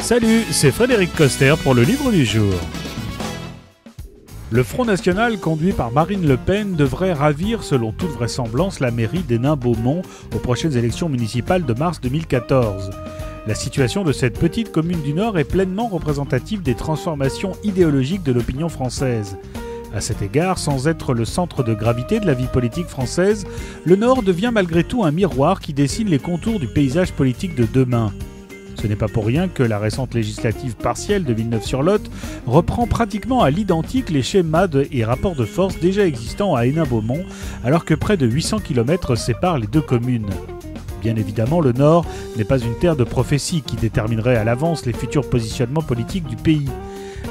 Salut, c'est Frédéric Coster pour le livre du jour. Le Front National, conduit par Marine Le Pen, devrait ravir selon toute vraisemblance la mairie d'Hénin-Beaumont aux prochaines élections municipales de mars 2014. La situation de cette petite commune du Nord est pleinement représentative des transformations idéologiques de l'opinion française. À cet égard, sans être le centre de gravité de la vie politique française, le Nord devient malgré tout un miroir qui dessine les contours du paysage politique de demain. Ce n'est pas pour rien que la récente législative partielle de Villeneuve-sur-Lot reprend pratiquement à l'identique les schémas et rapports de force déjà existants à Hénin-Beaumont, alors que près de 800 km séparent les deux communes. Bien évidemment, le Nord n'est pas une terre de prophétie qui déterminerait à l'avance les futurs positionnements politiques du pays.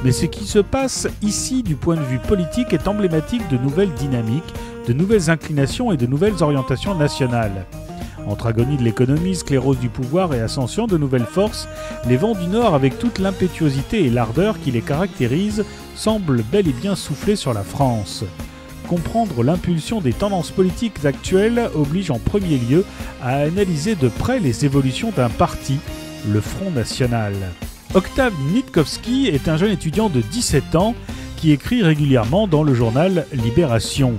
Mais ce qui se passe ici du point de vue politique est emblématique de nouvelles dynamiques, de nouvelles inclinations et de nouvelles orientations nationales. Entre agonie de l'économie, sclérose du pouvoir et ascension de nouvelles forces, les vents du Nord, avec toute l'impétuosité et l'ardeur qui les caractérisent, semblent bel et bien souffler sur la France. Comprendre l'impulsion des tendances politiques actuelles oblige en premier lieu à analyser de près les évolutions d'un parti, le Front National. Octave Nitkowski est un jeune étudiant de 17 ans qui écrit régulièrement dans le journal Libération.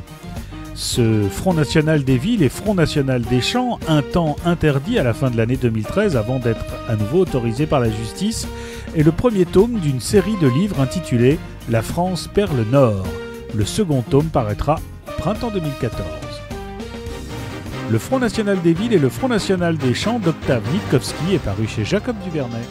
Ce Front National des villes et Front National des champs, un temps interdit à la fin de l'année 2013 avant d'être à nouveau autorisé par la justice, est le premier tome d'une série de livres intitulés « La France perd le Nord ». Le second tome paraîtra printemps 2014. Le Front National des villes et le Front National des champs d'Octave Nitkowski est paru chez Jacob Duvernay.